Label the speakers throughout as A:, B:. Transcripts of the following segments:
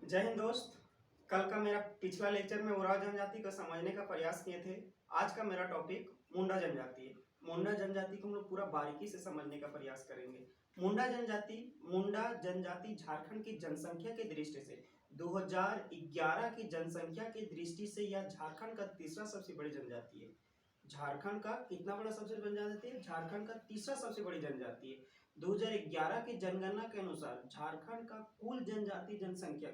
A: जय हिंद दोस्त। कल का मेरा पिछला लेक्चर में उराव जनजाति को समझने का प्रयास किए थे। आज का मेरा टॉपिक मुंडा जनजाति है। मुंडा जनजाति को हम लोग पूरा बारीकी से समझने का प्रयास करेंगे। मुंडा जनजाति झारखंड की जनसंख्या की दृष्टि से 2011 की जनसंख्या की दृष्टि से यह झारखंड का तीसरा सबसे बड़ी जनजाति है। झारखंड का कितना बड़ा सबसे बड़ी जनजाति है? झारखंड का तीसरा सबसे बड़ी जनजाति है। 2011 की जनगणना के अनुसार झारखंड का कुल जनजाति जनसंख्या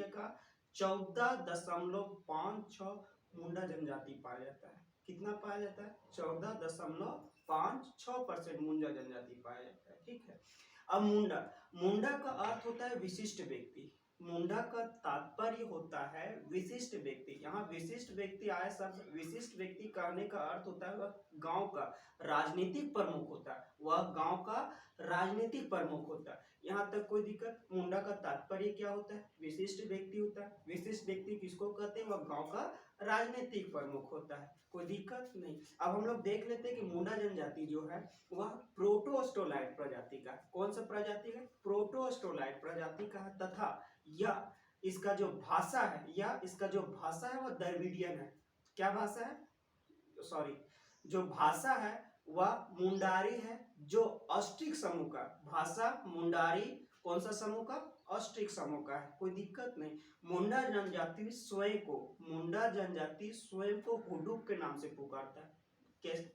A: का 14.56 मुंडा जनजाति पाया जाता है। कितना पाया जाता है? 14.56% मुंडा जनजाति पाया जाता है। ठीक है। अब मुंडा का अर्थ होता है विशिष्ट व्यक्ति। मुंडा का तात्पर्य होता है विशिष्ट व्यक्ति। यहाँ विशिष्ट व्यक्ति आया शब्द विशिष्ट व्यक्ति कहने का अर्थ होता है वह गांव का राजनीतिक प्रमुख होता है। वह गांव का राजनीतिक प्रमुख होता है। यहाँ तक कोई दिक्कत? मुंडा का तात्पर्य क्या होता है? विशिष्ट व्यक्ति होता है। विशिष्ट व्यक्ति किसको कहते हैं? वह गांव का राजनीतिक प्रमुख होता है। कोई दिक्कत नहीं। अब हम लोग देख लेते हैं कि मुंडा जनजाति जो है वह प्रोटोस्टोलाइट प्रजाति का। कौन सा प्रजाति है? प्रोटोस्टोलाइट प्रजाति का है तथा या इसका जो भाषा है वह द्रविडियन है। क्या भाषा है? सॉरी, जो भाषा है वह मुंडारी है, जो ऑस्ट्रिक समूह का भाषा मुंडारी कौन सा समूह का? ऑस्ट्रिक समूह का है। कोई दिक्कत नहीं। मुंडा जनजाति स्वयं को हुडुक के नाम से पुकारता है।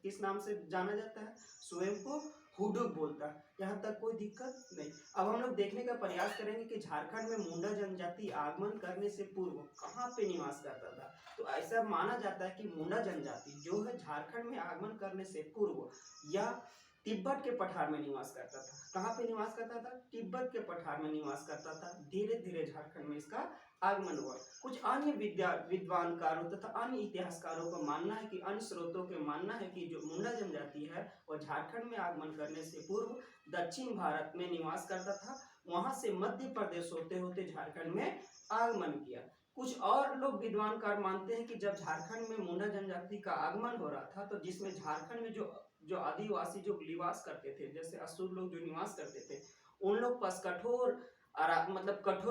A: किस नाम से जाना जाता है? स्वयं को हुडुक बोलता है। यहाँ तक कोई दिक्कत नहीं। अब हम लोग देखने का प्रयास करेंगे कि झारखंड में मुंडा जनजाति आगमन करने से पूर्व कहाँ पे निवास करता था। तो ऐसा माना जाता है कि मुंडा जनजाति जो है झारखंड में आगमन करने से पूर्व या तिब्बत के पठार में निवास करता था। कहाँ पे निवास करता था? तिब्बत के पठार में निवास करता था। धीरे धीरे झारखंड में इसका आगमन हुआ। कुछ अन्य विद्वानकारों तथा अन्य इतिहासकारों का मानना है कि अन्य स्रोतों के मानना है कि जो मुंडा जनजाति है वह झारखंड में आगमन करने से पूर्व दक्षिण भारत में निवास करता था। वहां से मध्य प्रदेश होते होते झारखंड में आगमन किया। कुछ और लोग विद्वानकार मानते हैं कि जब झारखंड में मुंडा जनजाति का आगमन हो रहा था तो जिसमें झारखंड में जो आदिवासी जो निवास करते थे, जैसे असुर लोग जो निवास करते थे, उन लोग पास कठोर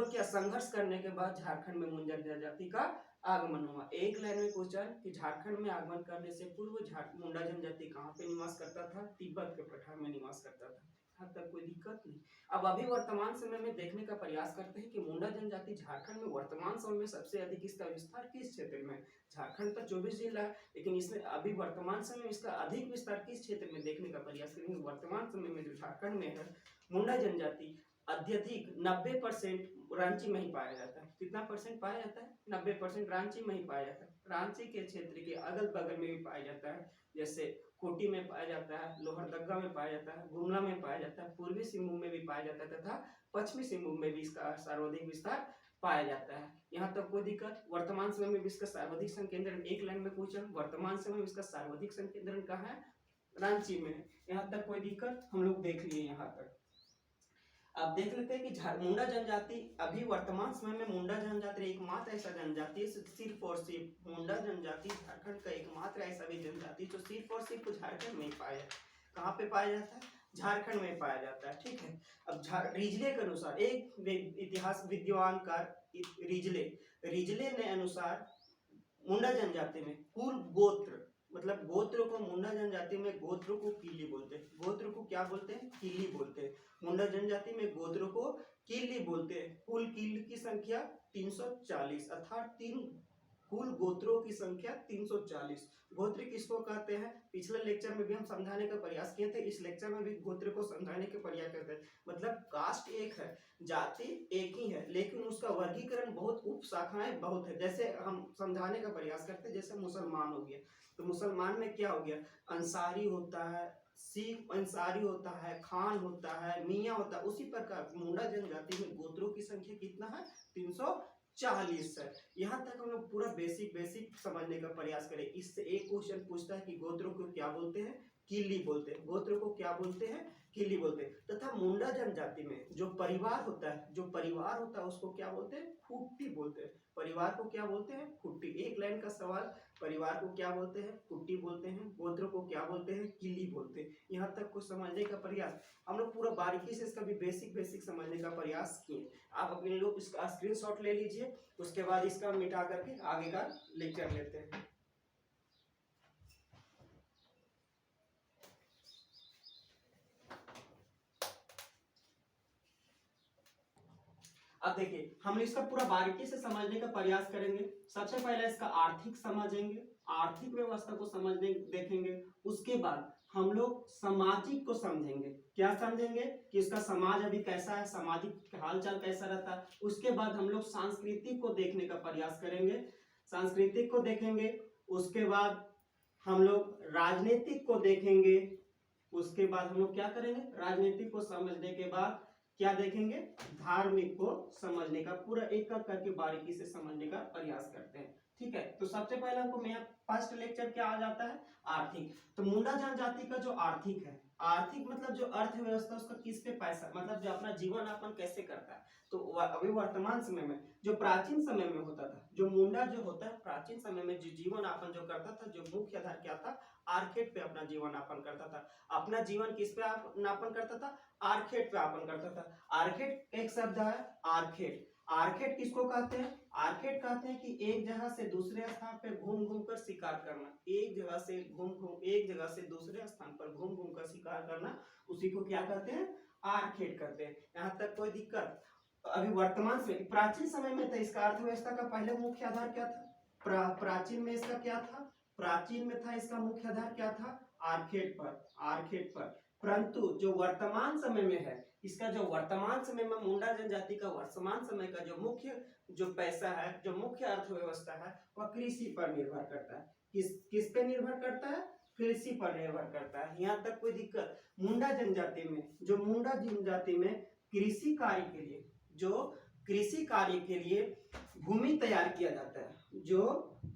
A: क्या संघर्ष करने के बाद झारखंड में मुंडा जनजाति का आगमन हुआ। एक लाइन में क्वेश्चन कि झारखंड में आगमन करने से पूर्व मुंडा जनजाति कहाँ पे निवास करता था? तिब्बत के पठार में निवास करता था। यहाँ तक कोई दिक्कत नहीं। अब अभी वर्तमान समय में देखने का प्रयास करते हैं कि मुंडा जनजाति झारखंड में वर्तमान समय में सबसे अधिक इसका विस्तार किस क्षेत्र में? झारखंड तो 24 जिला है, लेकिन इसमें अभी वर्तमान समय में इसका अधिक विस्तार किस क्षेत्र में देखने का प्रयास करेंगे। वर्तमान समय में जो झारखंड में है मुंडा जनजाति अत्यधिक 90% रांची में ही पाया जाता है। कितना परसेंट पाया जाता है? 90% रांची में ही पाया जाता है। रांची के क्षेत्र के अगल बगल में भी पाया जाता है, जैसे खूंटी में पाया जाता है, लोहरदगा में पाया जाता है, गुमला में पाया जाता है, पूर्वी सिंहभूम में भी पाया जाता है तथा पश्चिमी सिंहभूम में भी इसका सर्वाधिक विस्तार पाया जाता है। यहाँ तक कोई दिक्कत? वर्तमान समय में भी इसका सर्वाधिक संकेंद्रण, एक लाइन में क्वेश्चन, वर्तमान समय में इसका सर्वाधिक संकेंद्रण कहाँ है? रांची में। यहाँ तक कोई दिक्कत? हम लोग देख लिए यहाँ तक। अब देख लेते हैं कि मुंडा जनजाति अभी वर्तमान समय में मुंडा जनजाति एकमात्र ऐसा जनजाति है, सिर्फ और सिर्फ मुंडा जनजाति झारखंड का एकमात्र ऐसा भी जनजाति जो सिर्फ और सिर्फ झारखंड में ही पाया जाता है। कहाँ पे पाया जाता है? झारखंड में पाया जाता है। ठीक है। अब रिजले के अनुसार एक इतिहास विद्वानकार रिजले ने अनुसार मुंडा जनजाति में कुल गोत्र, मतलब गोत्र को मुंडा जनजाति में गोत्र को किल्ली बोलते हैं। गोत्र को क्या बोलते हैं? किल्ली बोलते हैं। मुंडा जनजाति में गोत्र को किल्ली बोलते हैं। कुल किल्ली की संख्या 340, अर्थात कुल गोत्रों की संख्या 340। गोत्र किसको कहते हैं? पिछले लेक्चर में भी हम समझाने का प्रयास किए थे, इस लेक्चर में भी गोत्र को समझाने के प्रयास करते हैं। मतलब कास्ट एक है, जाति एक ही है, लेकिन उसका वर्गीकरण बहुत उप शाखाएं बहुत है। जैसे हम समझाने का प्रयास करते हैं, जैसे मुसलमान हो गया तो मुसलमान में क्या हो गया? अंसारी होता है, सिख अंसारी होता है, खान होता है, मियाँ होता है। उसी प्रकार मुंडा जनजाति में गोत्रों की संख्या कितना है? 340 है। यहाँ तक हम लोग पूरा बेसिक समझने का प्रयास करें। इससे एक क्वेश्चन पूछता है कि गोत्रों को क्या बोलते हैं? किली बोलते हैं, गोत्र को क्या बोलते हैं, किली बोलते हैं। तथा मुंडा जनजाति में जो परिवार होता है उसको क्या बोलते हैं, खुट्टी बोलते हैं। परिवार को क्या बोलते हैं, खुट्टी। एक लाइन का सवाल, परिवार को क्या बोलते हैं, खुट्टी बोलते हैं। गोत्र को क्या बोलते हैं, किली बोलते हैं। यहाँ तक को समझने का प्रयास हम लोग पूरा बारीकी से इसका भी बेसिक समझने का प्रयास किए। आप अपने लोग इसका स्क्रीनशॉट ले लीजिए, उसके बाद इसका मिटा करके आगे का लेक्चर लेते हैं। अब देखिए हम इसका पूरा बारीकी से समझने का प्रयास करेंगे। सबसे पहले इसका आर्थिक समझेंगे, आर्थिक व्यवस्था को समझने देखेंगे। उसके बाद हम लोग सामाजिक को समझेंगे। क्या समझेंगे कि इसका समाज अभी कैसा है, सामाजिक हालचाल कैसा रहता है। उसके बाद हम लोग सांस्कृतिक को देखने का प्रयास करेंगे, सांस्कृतिक को देखेंगे। उसके बाद हम लोग राजनीतिक को देखेंगे। उसके बाद हम लोग क्या करेंगे, राजनीतिक को समझने के बाद क्या देखेंगे, धार्मिक को समझने का, पूरा एक एक करके बारीकी से समझने का प्रयास करते हैं। ठीक है, तो सबसे पहले हमको मेरा फर्स्ट लेक्चर क्या आ जाता है, आर्थिक। तो मुंडा जनजाति का जो आर्थिक है, आर्थिक मतलब जो अर्थव्यवस्था उसका किस पे पैसा, मतलब जो अपना जीवन यापन कैसे करता है। तो अभी वर्तमान समय में, जो प्राचीन समय में होता था, जो मुंडा जो होता है प्राचीन समय में जो जीवन यापन जो करता था, जो मुख्य आधार क्या था, आर्केट पे अपना जीवन यापन करता था। अपना जीवन किस पे यापन करता था, आर्केट पे यापन करता था। आर्केट एक शब्द है, आर्केट। आर्केट किसको कहते हैं, आर्केट कहते हैं कि एक जगह से दूसरे स्थान पर घूम घूम कर शिकार करना। एक जगह से दूसरे स्थान पर घूम घूम कर शिकार करना, उसी को क्या कहते हैं, आर्केट कहते हैं। यहाँ तक कोई दिक्कत। अभी वर्तमान से, प्राचीन समय में था इसका अर्थव्यवस्था का पहले मुख्य आधार क्या था, प्राचीन में इसका क्या था, प्राचीन में था इसका मुख्य आधार क्या था, आर्केट पर, आर्केट पर। परंतु जो वर्तमान समय में है, इसका जो वर्तमान समय में मुंडा जनजाति का वर्तमान समय का जो मुख्य जो पैसा है, जो मुख्य अर्थव्यवस्था है, वह कृषि पर निर्भर करता है। किस पे निर्भर करता है, कृषि पर निर्भर करता है। यहाँ तक कोई दिक्कत। मुंडा जनजाति में, जो मुंडा जनजाति में कृषि कार्य के लिए, जो कृषि कार्य के लिए भूमि तैयार किया जाता है, जो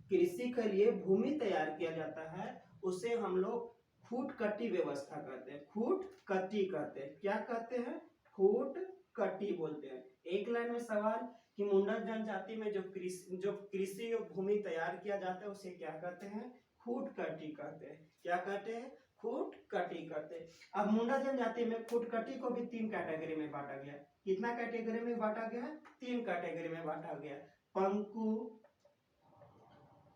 A: कृषि के लिए भूमि तैयार किया जाता है, उसे हम लोग फूट कट्टी व्यवस्था कहते हैं, फूट कट्टी कहते हैं। क्या कहते हैं, फूट कट्टी बोलते हैं। एक लाइन में सवाल कि मुंडा जनजाति में जो कृषि भूमि तैयार किया जाता है, उसे क्या कहते हैं, फूट कट्टी कहते हैं। क्या कहते हैं, फूट कट्टी कहते हैं। अब मुंडा जनजाति में फूट कट्टी को भी 3 कैटेगरी में बांटा गया। कितना कैटेगरी में बांटा गया है, 3 कैटेगरी में बांटा गया।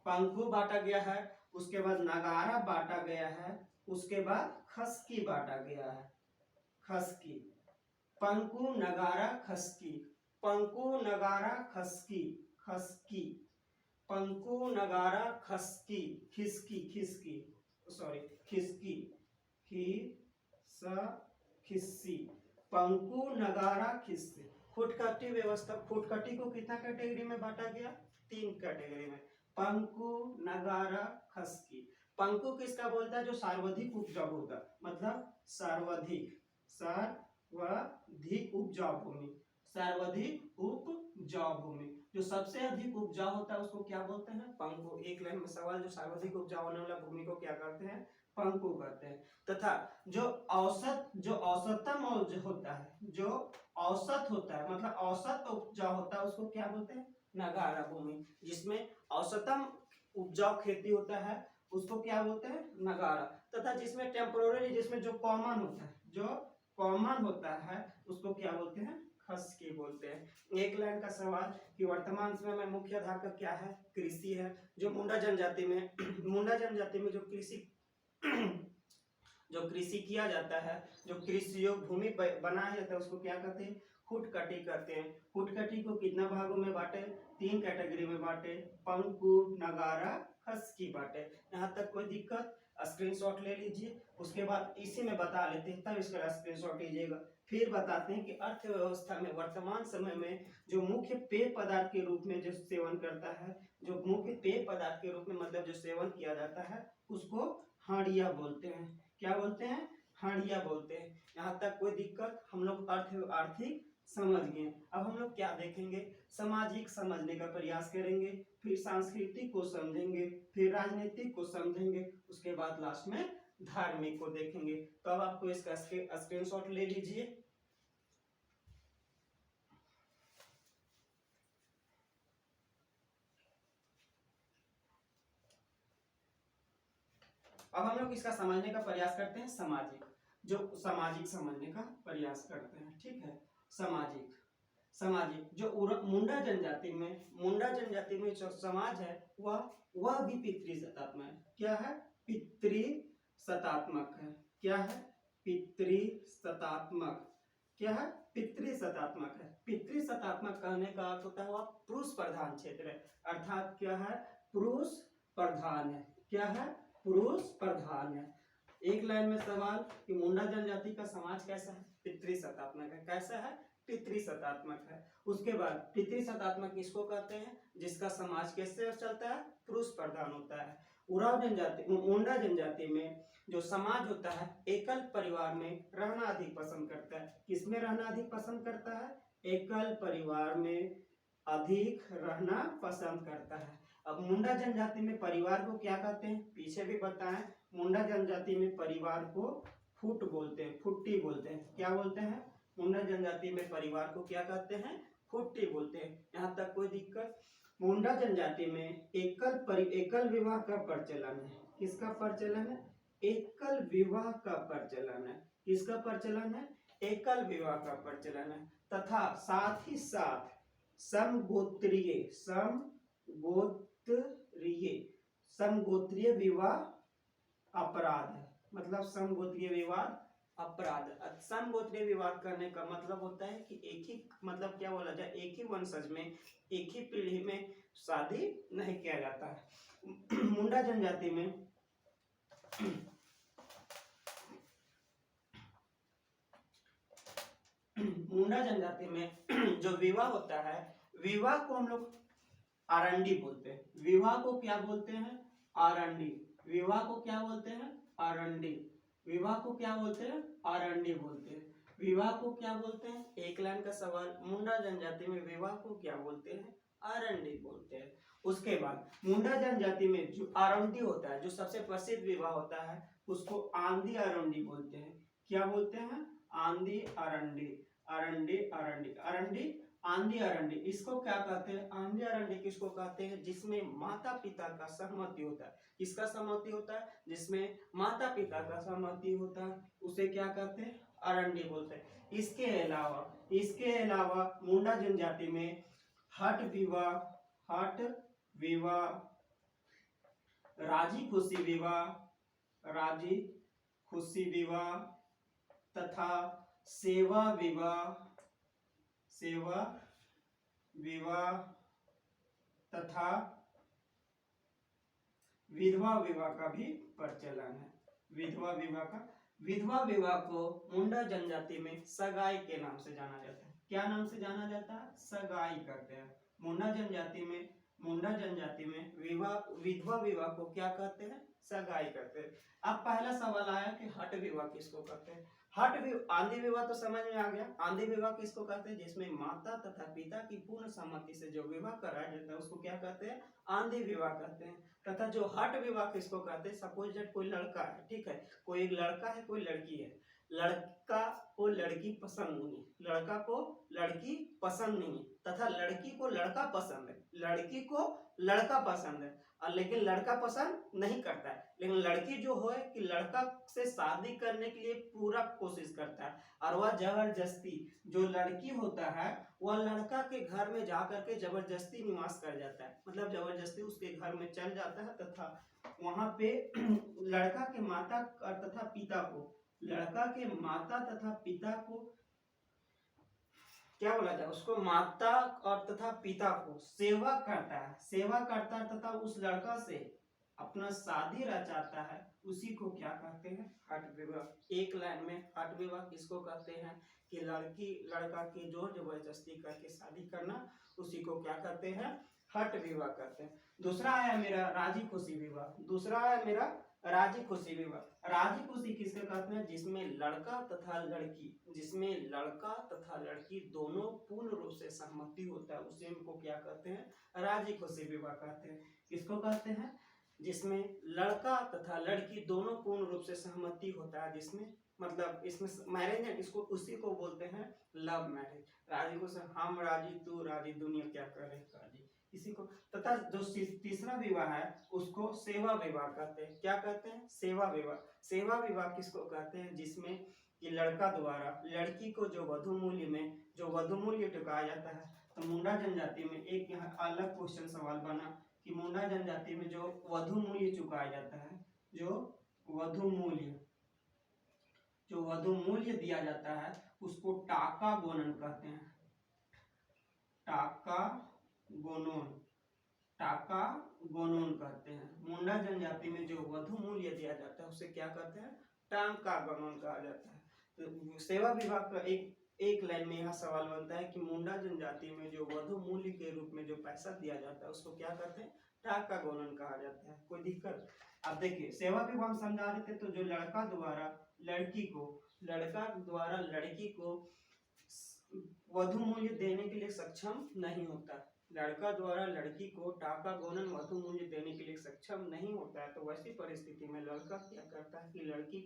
A: पंकु बांटा गया है, उसके बाद नगारा बांटा गया है, उसके बाद खसकी बांटा गया है। खसकी, पंकु नगारा खसकी, पंकु नगारा खसकी, खसकी, पंकु नगारा खसकी, खिसकी, खिसकी, सॉरी खिसकी, खिस्सी, पंकु नगारा खिस्सी। फुटकट्टी व्यवस्था, फुटकट्टी को कितना कैटेगरी में बांटा गया, 3 कैटेगरी में। पंकु नगारा खसकी। पंकु किसका बोलता है, जो सर्वाधिक उपजाऊ होता है, मतलब सर्वाधिक उपजाऊ भूमि, सर्वाधिक उपजाऊ भूमि, जो सबसे अधिक उपजाऊ होता है उसको क्या बोलते हैं, पंकु। एक लाइन में सवाल, जो सर्वाधिक उपजाऊ होने वाला भूमि को क्या कहते हैं, पंकु कहते हैं। तथा जो औसतम होता है, जो औसत होता है, मतलब औसत उपजाऊ होता है, उसको क्या बोलते हैं, नगारा भूमि। जिसमें औसतम उपजाऊ खेती होता है उसको क्या बोलते हैं, नगारा। तथा जिसमें टेम्पोररी, जिसमें जो कॉमन होता है, जो कॉमन होता है, उसको क्या बोलते हैं, खसकी बोलते हैं। एक लाइन का सवाल कि वर्तमान समय में मुख्य आधार का क्या है, कृषि है। जो मुंडा जनजाति में जो कृषि किया जाता है, जो कृषि योग भूमि बनाया जाता है, उसको क्या कहते हैं, फुटकटी कहते हैं। फुटकटी को कितना भागों में बांटे, 3 कैटेगरी में बांटे, पंकु नगारा खसकी बांटे। यहाँ तक कोई दिक्कत, स्क्रीनशॉट ले लीजिए। उसके बाद इसी में बता लेते हैं, तब इसका स्क्रीनशॉट लीजिएगा। फिर बताते हैं कि अर्थव्यवस्था में वर्तमान समय में जो मुख्य पेय पदार्थ के रूप में जो सेवन करता है, जो मुख्य पेय पदार्थ के रूप में मतलब जो सेवन किया जाता है, उसको हाड़िया बोलते हैं। क्या बोलते हैं, हाड़िया बोलते हैं। यहाँ तक कोई दिक्कत, हम लोग आर्थिक समझ गए। अब हम लोग क्या देखेंगे, सामाजिक समझने का प्रयास करेंगे, फिर सांस्कृतिक को समझेंगे, फिर राजनीतिक को समझेंगे, उसके बाद लास्ट में धार्मिक को देखेंगे। तो अब आपको इसका स्क्रीनशॉट ले लीजिए। अब हम लोग इसका समझने का प्रयास करते हैं, सामाजिक, जो सामाजिक समझने का प्रयास करते हैं। ठीक है, सामाजिक, सामाजिक जो मुंडा जनजाति में जो समाज है वह भी पितृसत्तात्मक है। क्या है? पितृसत्तात्मक है। क्या है? पितृसत्तात्मक। क्या है? पितृसत्तात्मक है। पितृसत्तात्मक कहने का अर्थ होता है वह पुरुष प्रधान क्षेत्र है, अर्थात क्या है? पुरुष प्रधान है। क्या है? पुरुष प्रधान है। एक लाइन में सवाल कि मुंडा जनजाति का समाज कैसा है? पितृसत्तात्मक है। कैसा है? पितृसत्तात्मक है। उसके बाद पितृसत्तात्मक किसको कहते हैं? जिसका समाज कैसे चलता है? पुरुष प्रधान होता है। उरांव जनजाति, मुंडा जनजाति में जो समाज होता है एकल परिवार में रहना अधिक पसंद करता है। किसमें रहना अधिक पसंद करता है? एकल परिवार में अधिक रहना पसंद करता है। अब मुंडा जनजाति में परिवार को क्या कहते हैं? पीछे भी बताएं, मुंडा जनजाति में परिवार को फुट बोलते हैं, फुट्टी बोलते हैं। क्या बोलते हैं? मुंडा जनजाति में परिवार को क्या कहते हैं? फुट्टी बोलते हैं। यहाँ तक कोई दिक्कत? मुंडा जनजाति में एकल विवाह का प्रचलन है। किसका प्रचलन है? एकल विवाह का प्रचलन है। किसका प्रचलन है? एकल विवाह का प्रचलन है। तथा साथ ही साथ समगोत्रीय विवाह अपराध है। मतलब समगोत्रीय विवाह अपराध। समगोत्रीय विवाह करने का मतलब होता है कि एक ही, मतलब क्या बोला जाए, एक ही वंशज में एक ही पीढ़ी में शादी नहीं किया जाता है। मुंडा जनजाति में जो विवाह होता है, विवाह को हम लोग आरंडी बोलते हैं। विवाह को क्या बोलते हैं? आरंडी। विवाह को क्या बोलते हैं? आरंडी। विवाह को क्या बोलते हैं? आरंडी बोलते हैं। विवाह को क्या बोलते हैं? एक लाइन का सवाल, मुंडा जनजाति में विवाह को क्या बोलते हैं? आरंडी बोलते हैं। उसके बाद मुंडा जनजाति में जो आरंडी होता है, जो सबसे प्रसिद्ध विवाह होता है, उसको आंधी आरंडी बोलते हैं। क्या बोलते हैं? आंधी आरंडी। आरंडी आरंडी आरंडी आंधी आरंडी। इसको क्या कहते हैं? आंधी आरंडी किसको कहते हैं? जिसमें माता पिता का सहमति होता है। किसका सहमति होता है? जिसमें माता पिता का सहमति होता है, उसे क्या कहते हैं? आरंडी बोलते हैं। इसके अलावा मुंडा जनजाति में हट विवाह, राजी खुशी विवाह तथा सेवा विवाह तथा विधवा विवाह का भी प्रचलन है। विधवा विवाह को मुंडा जनजाति में सगाई के नाम से जाना जाता है। क्या नाम से जाना जाता है? सगाई करते हैं। मुंडा जनजाति में विधवा विवाह को क्या कहते हैं? सगाई करते हैं। अब पहला सवाल आया कि हट विवाह किसको कहते हैं? आंधी विवाह तो समझ में आ गया। आंधी विवाह किसको कहते हैं? जिसमें माता तथा पिता की पूर्ण सहमति से जो विवाह कराया जाता है उसको क्या कहते हैं? आंधी विवाह कहते हैं। तथा जो हट विवाह किसको कहते हैं? सपोज दैट कोई लड़का है, ठीक है, कोई एक लड़का है, कोई लड़की है, लड़का को लड़की पसंद नहीं है, लड़का को लड़की पसंद नहीं है, तथा लड़की को लड़का पसंद है, लड़की को लड़का पसंद है, लेकिन लड़का पसंद नहीं करता है। लेकिन लड़की जो है कि लड़का से शादी करने के लिए पूरा कोशिश करता है, और वह जबरदस्ती, जो लड़की होता है वह लड़का के घर में जाकर के जबरदस्ती निवास कर जाता है, मतलब जबरदस्ती उसके घर में चल जाता है, तथा वहां पे लड़का के माता तथा पिता को क्या बोला जाए, उसको माता और तथा पिता को सेवा करता है तथा उस लड़का से अपना शादी रचाता है, उसी को क्या कहते हैं? हठ विवाह। एक लाइन में हठ विवाह किसको कहते हैं? कि लड़की लड़का की जोर जबरदस्ती करके शादी करना, उसी को क्या कहते हैं? हठ विवाह कहते हैं। दूसरा आया मेरा राजी खुशी विवाह। राजी खुशी किसके कहते हैं? जिसमें लड़का तथा लड़की दोनों पूर्ण रूप से सहमति होता है, उसे इनको क्या कहते हैं? राजी खुशी विवाह कहते हैं। किसको कहते हैं? जिसमें लड़का तथा लड़की दोनों पूर्ण रूप से सहमति होता है, जिसमें मतलब इसमें मैरिज है, इसको उसी को बोलते हैं लव मैरिज। राजी को हम राजी, तू राजी, दुनिया क्या करे राजी, इसी को। तथा जो तीसरा विवाह है उसको सेवा विवाह कहते हैं। क्या कहते हैं? सेवा विवाह। सेवा विवाह किसको कहते हैं? जिसमें कि लड़का द्वारा लड़की को जो वधु मूल्य चुकाया जाता है। तो मुंडा जनजाति में एक यहाँ अलग क्वेश्चन सवाल बना कि मुंडा जनजाति में जो वधु मूल्य चुकाया जाता है, जो वधु मूल्य दिया जाता है उसको टाका गोनन कहते हैं। टाका गोनोन कहते हैं। मुंडा जनजाति में जो वधु मूल्य दिया जाता है उसे क्या कहते हैं? टाका गोनोन कहा जाता है। तो सेवा विभाग का एक लाइन में यहाँ सवाल बनता है कि मुंडा जनजाति में जो वधु मूल्य के रूप में जो पैसा दिया जाता है उसको क्या कहते हैं? टाका गोनन कहा जाता है। कोई दिक्कत? अब देखिए सेवा विवाह हम समझा रहे थे, तो जो लड़का द्वारा लड़की को वधु मूल्य देने के लिए सक्षम नहीं होता, लड़का द्वारा लड़की को टाका गोनन वधु मूल्य देने के लिए सक्षम नहीं होता है, तो वैसी परिस्थिति में लड़का क्या करता है कि लड़की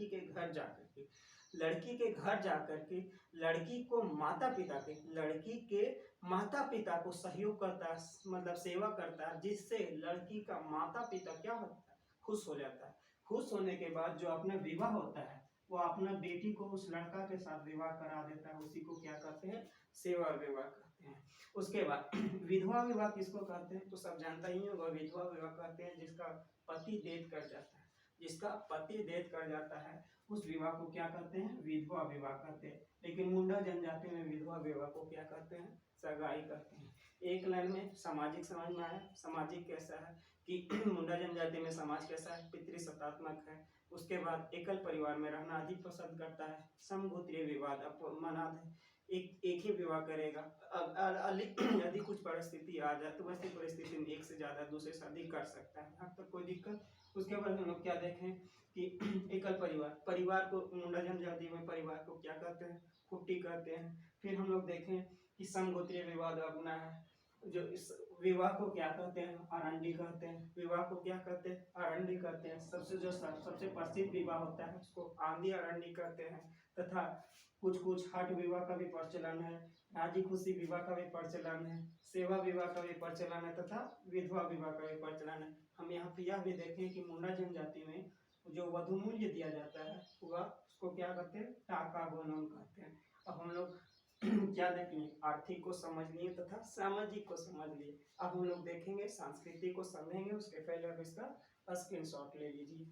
A: के घर जाकर के लड़की को लड़की के माता पिता को सहयोग करता है, मतलब सेवा करता है, जिससे लड़की का माता पिता क्या होता है? खुश हो जाता है। खुश होने के बाद जो अपना विवाह होता है वो अपना बेटी को उस लड़का के साथ विवाह करा देता है, उसी को क्या कहते हैं? सेवा विवाह कहते हैं। उसके बाद विधवा विवाह किसको कहते हैं? तो सब जानता ही होगा। विधवा विवाह कहते हैं जिसका पति डेथ कर जाता है, उस विवाह को क्या कहते हैं? विधवा विवाह कहते हैं। लेकिन मुंडा जनजाति में विधवा विवाह को क्या कहते हैं? सगाई कहते हैं। एक लाइन में सामाजिक समझ में आया। सामाजिक कैसा है कि मुंडा जनजाति में समाज कैसा है? पितृसत्तात्मक है। उसके बाद एकल परिवार में रहना अधिक पसंद करता है। समगोत्रीय विवाद अपमानद है, एक ही विवाह करेगा। यदि कुछ परिस्थिति आ जाए तो वैसी परिस्थिति में एक से ज्यादा दूसरे शादी कर सकता है, यहाँ तक कोई दिक्कत। उसके बाद हम लोग क्या देखें कि एकल परिवार को मुंडा जनजाति में परिवार को क्या कहते हैं? खुट्टी कहते हैं। फिर हम लोग देखें कि समगोत्रीय विवाद अपना है, जो इस विवाह को क्या कहते हैं? आरंडी कहते हैं। विवाह को क्या कहते हैं? आरंडी कहते हैं। सबसे प्रसिद्ध विवाह होता है उसको आंधी आरंडी कहते हैं। तथा कुछ हट विवाह का भी प्रचलन है, राजी खुशी विवाह का भी प्रचलन है, सेवा विवाह का भी प्रचलन है तथा विधवा विवाह का भी प्रचलन है। हम यहाँ पे यह भी देखें कि मुंडा जनजाति में जो वधु मूल्य दिया जाता है वह उसको क्या कहते हैं? टाका गोनन कहते हैं। अब हम लोग क्या देखेंगे? आर्थिक को समझ लिए तथा सामाजिक को समझ लिए। अब हम लोग देखेंगे संस्कृति को समझेंगे, उसके पहले अब इसका स्क्रीनशॉट ले लीजिए।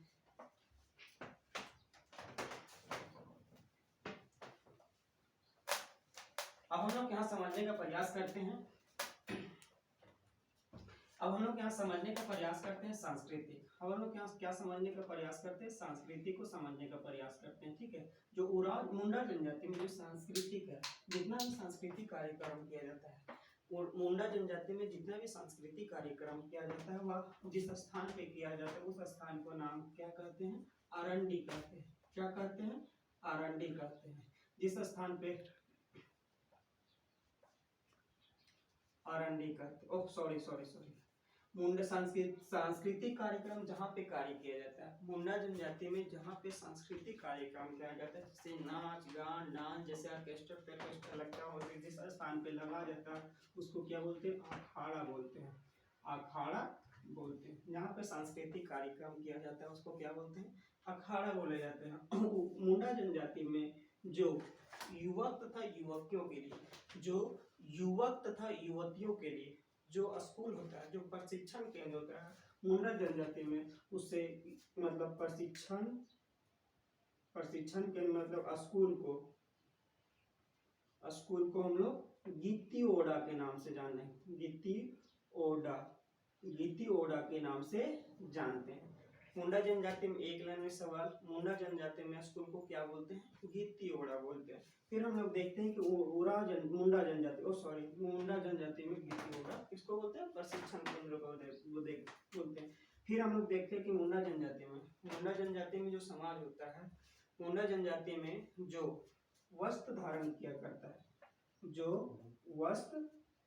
A: अब हम लोग यहाँ समझने का प्रयास करते हैं संस्कृति। अब हम लोग क्या समझने का प्रयास करते हैं? संस्कृति को समझने का प्रयास करते हैं, ठीक है। जो मुंडा जनजाति में जो सांस्कृतिक है, जितना भी सांस्कृतिक कार्यक्रम किया जाता है, मुंडा जनजाति में जितना भी सांस्कृतिक कार्यक्रम किया जाता है वह जिस स्थान पे किया जाता है उस स्थान को नाम क्या कहते हैं? आरंडी कहते हैं। क्या कहते हैं? आरंडी कहते हैं। जिस स्थान पे आरंडी कहते मुंडा सांस्कृतिक कार्यक्रम जहाँ पे कार्य किया जाता है, मुंडा जनजाति में जहाँ पे सांस्कृतिक कार्यक्रम किया जाता है, जैसे नाच गान डांस, जैसे ऑर्केस्ट्रा लगता है, जिस स्थान पे लगा जाता है उसको क्या बोलते हैं? अखाड़ा बोलते हैं। जहाँ पे सांस्कृतिक कार्यक्रम किया जाता है उसको क्या बोलते हैं? अखाड़ा बोले जाते हैं। मुंडा जनजाति में जो युवक तथा युवतियों के लिए जो स्कूल होता है, जो प्रशिक्षण केंद्र होता है मुंडा जनजाति में, उससे मतलब प्रशिक्षण केंद्र मतलब स्कूल को हम लोग गित्ती ओडा के नाम से जाने, गित्ती ओडा के नाम से जानते हैं। मुंडा जनजाति में एक लाइन में सवाल, मुंडा जनजाति में स्कूल को क्या बोलते हैं? गित्ती ओडा बोलते हैं। फिर हम लोग देखते हैं कि मुंडा जनजाति में गित्ती ओडा किसको बोलते हैं? प्रशिक्षण केंद्र को बोलते हैं। फिर हम लोग देखते हैं कि मुंडा जनजाति में जो समाज होता है, मुंडा जनजाति में जो वस्त्र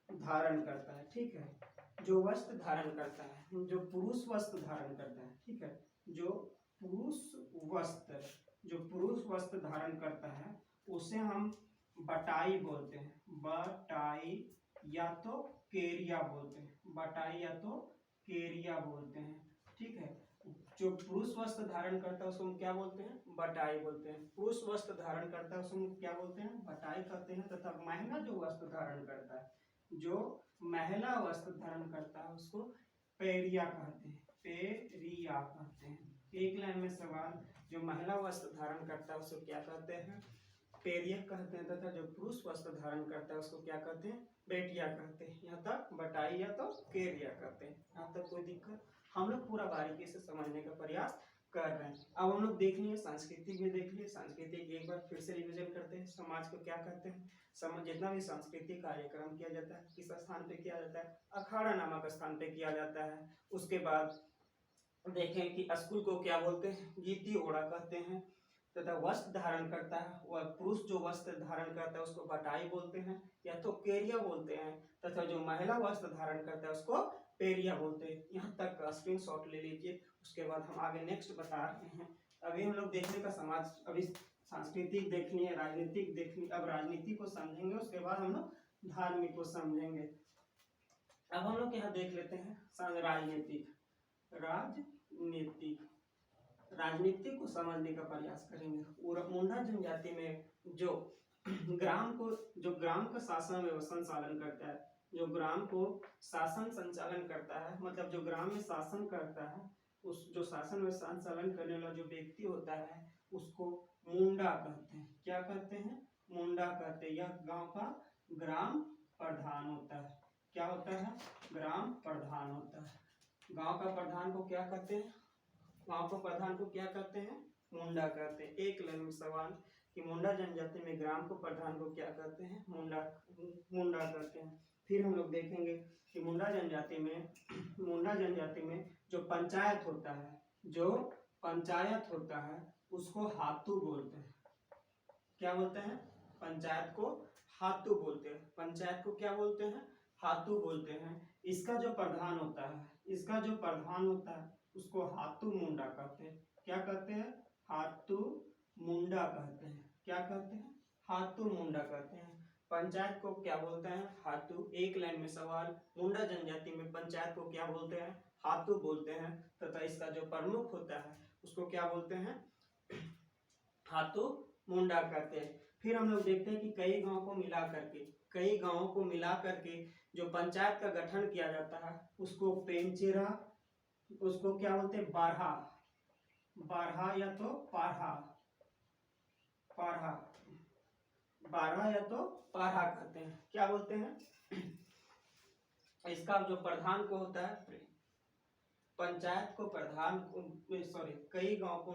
A: धारण करता है, ठीक है, जो वस्त्र धारण करता है, जो पुरुष वस्त्र धारण करता है, ठीक है, जो पुरुष वस्त्र धारण करता है उसे हम बटाई बोलते हैं, बटाई या तो केरिया बोलते हैं, बटाई या तो केरिया बोलते हैं, ठीक है। जो पुरुष वस्त्र धारण करता है उसको हम क्या बोलते हैं, बटाई बोलते हैं। पुरुष वस्त्र धारण करता है उसको हम क्या बोलते हैं, बटाई कहते हैं। तथा महिला जो वस्त्र धारण करता है, जो महिला वस्त्र धारण करता है उसको पेरिया कहते हैं, पेरिया कहते हैं। एक लाइन में सवाल, जो महिला वस्त्र धारण करता है उसको क्या कहते हैं, पेरिया कहते हैं। तथा जो पुरुष वस्त्र धारण करता है उसको क्या कहते हैं, बेटिया कहते हैं। यहाँ तक बटाई या तो केरिया कहते हैं। यहाँ तक कोई दिक्कत, हम लोग पूरा बारीकी से समझने का प्रयास कर रहे हैं। अब हम लोग देख लिए सांस्कृतिक में, देख लिए सांस्कृतिक, एक बार फिर से रिवीजन करते हैं। समाज को क्या कहते हैं, समाज जितना भी सांस्कृतिक कार्यक्रम किया जाता है किस स्थान पे किया जाता है, अखाड़ा नामक स्थान पे किया जाता है। उसके बाद देखें कि स्कूल को क्या बोलते हैं, गीती ओड़ा कहते हैं। तथा वस्त्र धारण करता है वह पुरुष जो वस्त्र धारण करता है उसको बटाई बोलते हैं या तो केरिया बोलते हैं। तथा जो महिला वस्त्र धारण करता है उसको पेरिया बोलते हैं। यहाँ तक का स्क्रीनशॉट ले लीजिए। उसके बाद हम आगे नेक्स्ट बता रहे हैं। अभी हम लोग देखने का समाज, अभी सांस्कृतिक देखनी है, राजनीतिक देखनी, अब राजनीति को समझेंगे, उसके बाद हम लोग धार्मिक को समझेंगे। अब हम लोग यहाँ देख लेते हैं राजनीतिक, राजनीति को समझने का प्रयास करेंगे। मुंडा जनजाति में जो ग्राम का शासन व्यवस्था संचालन करता है, जो ग्राम को शासन संचालन करता है, मतलब जो ग्राम में शासन करता है, उस जो शासन में संचालन करने वाला जो व्यक्ति होता है उसको मुंडा कहते हैं। क्या कहते हैं, मुंडा कहते हैं। यह गांव का ग्राम प्रधान होता है। क्या होता है, ग्राम प्रधान होता है। गांव का प्रधान को क्या कहते हैं, गांव के प्रधान को क्या कहते हैं, मुंडा कहते हैं। एक लाइन में सवाल कि मुंडा जनजाति में ग्राम को प्रधान को क्या कहते हैं, मुंडा कहते हैं। फिर हम लोग देखेंगे कि मुंडा जनजाति में जो पंचायत होता है उसको हातू बोलते हैं। क्या बोलते हैं, पंचायत को हातू बोलते हैं। पंचायत को क्या बोलते हैं, हातू बोलते हैं। इसका जो प्रधान होता है उसको हातू मुंडा कहते हैं। क्या कहते हैं, हातू मुंडा कहते हैं। क्या कहते हैं, हातू मुंडा कहते हैं। पंचायत को क्या बोलते हैं, हातू। एक लाइन में सवाल, मुंडा जनजाति में पंचायत को क्या बोलते हैं, हातू बोलते हैं। तथा इसका जो प्रमुख होता है उसको क्या बोलते हैं, हातू मुंडा कहते हैं। फिर हम लोग देखते हैं कि कई गांवों को मिला करके जो पंचायत का गठन किया जाता है उसको पेंचेरा, उसको क्या बोलते हैं, बारहा या तो बारहा या तो पारहा कहते हैं। क्या बोलते हैं, इसका जो प्रधान को होता है, पंचायत को प्रधान को, कई गांव को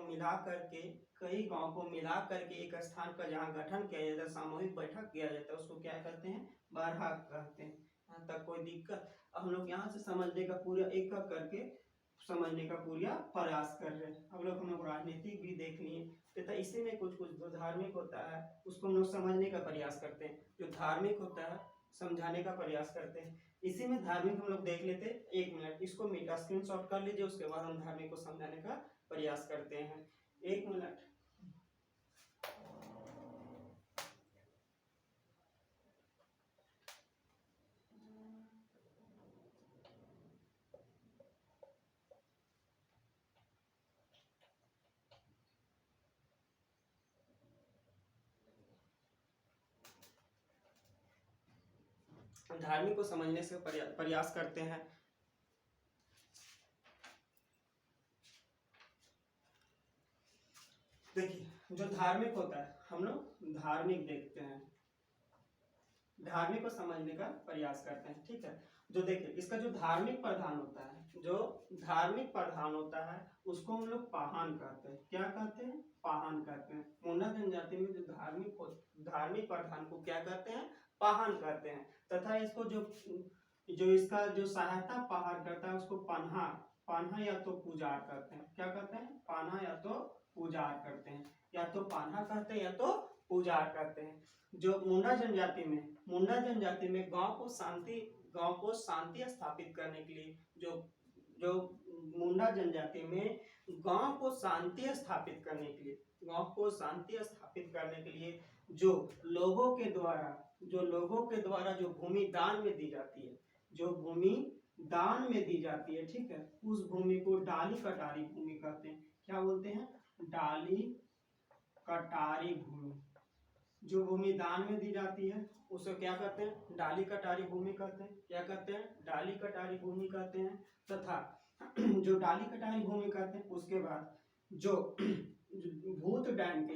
A: मिला करके एक स्थान पर जहाँ गठन किया जाता है, सामूहिक बैठक किया जाता है, उसको क्या कहते हैं, बारहा कहते हैं। यहाँ तक कोई दिक्कत, हम लोग यहाँ से समझने का पूरा एक करके समझने का पूरा प्रयास कर रहे हैं। हम लोग राजनीतिक भी देख लिए तथा इसी में कुछ जो धार्मिक होता है उसको हम लोग समझने का प्रयास करते हैं। जो धार्मिक होता है समझाने का प्रयास करते हैं। इसी में धार्मिक हम लोग देख लेते हैं। 1 मिनट, इसको स्क्रीनशॉट कर लीजिए, उसके बाद हम धार्मिक को समझाने का प्रयास करते हैं। 1 मिनट। धार्मिक को समझने से प्रयास करते हैं। देखिए, जो धार्मिक होता है, हम लोग धार्मिक देखते हैं, धार्मिक को समझने का प्रयास करते हैं, ठीक है। जो देखिए, इसका जो धार्मिक प्रधान होता है उसको हम लोग पाहन कहते हैं। क्या कहते हैं, पाहन कहते हैं। मुंडा जनजाति में जो धार्मिक प्रधान को क्या कहते हैं, पाहन कहते हैं। तथा इसको जो इसका जो सहायता पाहन करता है उसको पान्हा या तो पूजार कहते हैं। क्या कहते हैं, पान्हा या तो पूजार करते हैं, या तो पान्हा कहते हैं या तो पुजार करते हैं। जो मुंडा जनजाति में गांव को शांति स्थापित करने के लिए जो जो मुंडा जनजाति में गांव को शांति स्थापित करने के लिए जो लोगों के द्वारा जो भूमि दान में दी जाती है, ठीक है, उस भूमि को डाली कटारी भूमि कहते हैं। क्या बोलते हैं? डाली कटारी भूमि। जो भूमि दान में दी जाती है उसे क्या कहते हैं? डाली कटारी भूमि कहते हैं। क्या कहते हैं? डाली कटारी भूमि कहते हैं। तथा जो डाली कटारी भूमि कहते हैं, उसके बाद जो भूत डायन के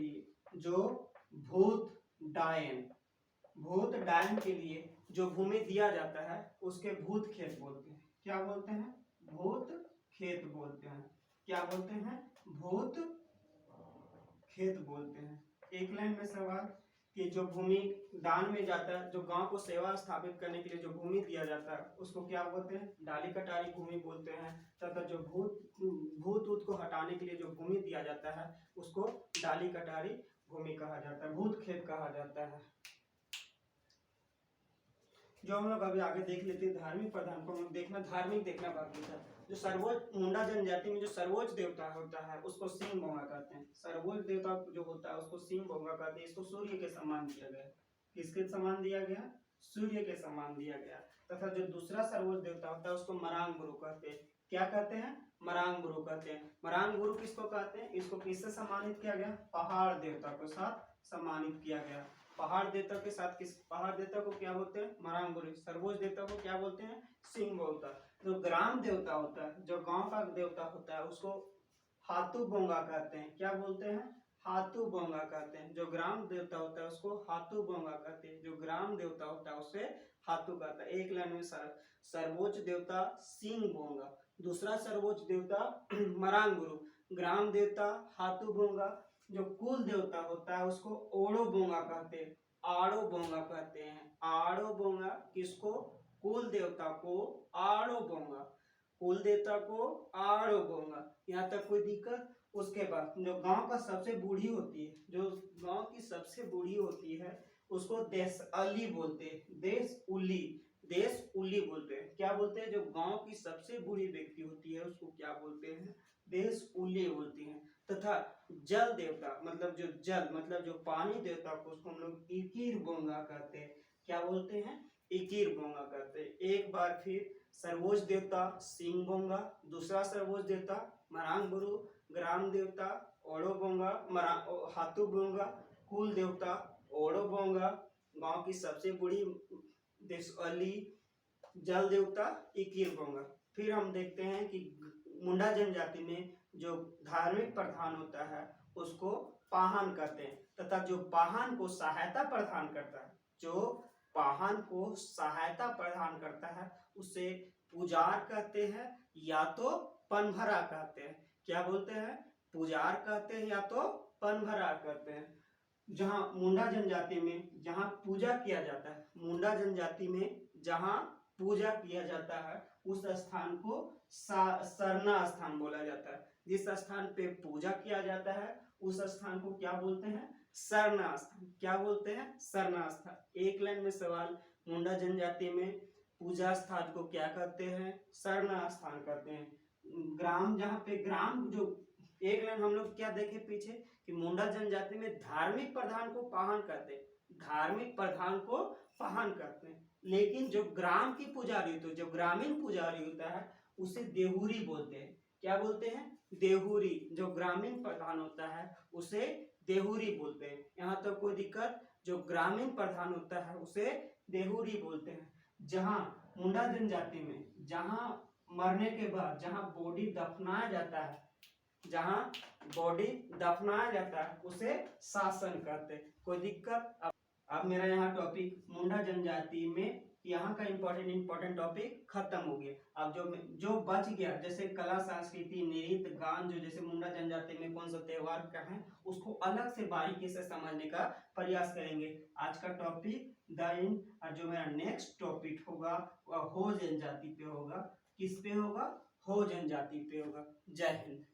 A: लिए जो भूमि दिया जाता है उसके भूत खेत बोलते हैं। क्या बोलते हैं? भूत खेत बोलते हैं। क्या बोलते हैं? भूत खेत बोलते हैं। एक लाइन में सवाल कि जो भूमि दान में जाता है, जो गांव को सेवा स्थापित करने के लिए जो भूमि दिया जाता है उसको क्या बोलते हैं? डाली कटारी भूमि बोलते हैं। तथा जो भूत को हटाने के लिए जो भूमि दिया जाता है उसको डाली कटारी भूमि कहा जाता है, भूत खेत कहा जाता है। जो हम लोग अभी आगे देख लेते हैं धार्मिक प्रधान को धार्मिक देखना बाकी था। जो सर्वोच्च मुंडा जनजाति में जो सर्वोच्च देवता होता है उसको सिंह बोंगा कहते हैं। सर्वोच्च देवता जो होता है उसको सिंह बोंगा कहते हैं। इसको सूर्य के समान दिया गया। किसके समान दिया गया? सूर्य के समान दिया गया। तथा जो दूसरा सर्वोच्च देवता होता है उसको मरांग गुरु कहते हैं। क्या कहते हैं? मरांग गुरु कहते हैं। मरांग गुरु किसको कहते हैं? इसको किससे सम्मानित किया गया? पहाड़ देवता के साथ सम्मानित किया गया। पहाड़ देवता को क्या बोलते हैं? मरांग गुरु। सर्वोच्च देवता को क्या बोलते हैं? सिंह बोलता है। जो ग्राम देवता होता है, जो गांव का देवता होता है उसको हाथू बोंगा कहते हैं। क्या बोलते हैं? हाथू बोंगा कहते हैं। जो ग्राम देवता होता है उसको हाथू बोंगा कहते हैं। जो ग्राम देवता होता है उसे हाथू कहता है। एक लाइन में सर्वोच्च देवता सिंह बोंगा, दूसरा सर्वोच्च देवता मरांग गुरु, ग्राम देवता हाथू बोंगा, जो कुल देवता होता है उसको ओड़ो बोंगा कहते हैं, आड़ो बोंगा कहते हैं। आड़ो बोंगा किसको? कुल देवता को आड़ो बोंगा, कुल देवता को आड़ो बोंगा। यहाँ तक कोई दिक्कत? उसके बाद जो गांव का सबसे बूढ़ी होती है, जो गांव की सबसे बूढ़ी होती है उसको देशअली बोलते हैं। देश उली बोलते हैं। क्या बोलते हैं? जो गांव की सबसे बूढ़ी व्यक्ति होती है उसको क्या बोलते हैं? देश उली बोलते हैं। तथा जल देवता मतलब जो पानी देवता को उसको हम लोग इकीर बोंगा कहते हैं। क्या बोलते हैं? इकीर बोंगा कहते हैं। एक बार फिर सर्वोच्च देवता सिंह बोंगा, दूसरा सर्वोच्च देवता मरांग गुरु, ग्राम देवता ओड़ो बोंगा, हाथू बोंगा, कुल देवता ओड़ो बोंगा, गांव की सबसे बड़ी देशअली, जल देवता इकीर बोंगा। फिर हम देखते हैं कि मुंडा जनजाति में जो धार्मिक प्रधान होता है उसको पाहन कहते हैं। तथा जो पाहन को सहायता प्रदान करता है उसे पुजार कहते हैं या तो पनभरा कहते हैं। क्या बोलते हैं? पुजार कहते हैं या तो पनभरा कहते हैं। जहां मुंडा जनजाति में जहां पूजा किया जाता है उस स्थान को सरना स्थान बोला जाता है। जिस स्थान पे पूजा किया जाता है उस स्थान को क्या बोलते हैं? सरना स्थान। क्या बोलते हैं? सरना स्थान। एक लाइन में सवाल, मुंडा जनजाति में पूजा स्थान को क्या कहते हैं? सरना स्थान कहते हैं। एक लाइन हम लोग क्या देखे पीछे कि मुंडा जनजाति में धार्मिक प्रधान को पाहन करते हैं, लेकिन जो ग्राम की पुजारी तो जो ग्रामीण पुजारी होता है उसे देहुरी बोलते हैं। क्या बोलते हैं? देहुरी। जो ग्रामीण प्रधान होता है उसे देहुरी बोलते हैं। यहाँ तक कोई दिक्कत? जो ग्रामीण प्रधान होता है उसे देहुरी बोलते हैं। जहां मुंडा जनजाति में जहां मरने के बाद जहां बॉडी दफनाया जाता है उसे शासन कहते हैं। कोई दिक्कत? अब मेरा यहाँ टॉपिक मुंडा जनजाति में यहाँ का इम्पोर्टेंट टॉपिक खत्म हो गया। अब जो बच गया जैसे कला संस्कृति नृत्य गान जो जैसे मुंडा जनजाति में कौन सा त्योहार का है उसको अलग से बारीकी से समझने का प्रयास करेंगे। आज का टॉपिक और जो मेरा नेक्स्ट टॉपिक होगा वह हो जनजाति पे होगा। किस पे होगा? हो जनजाति पे होगा। जय हिंद।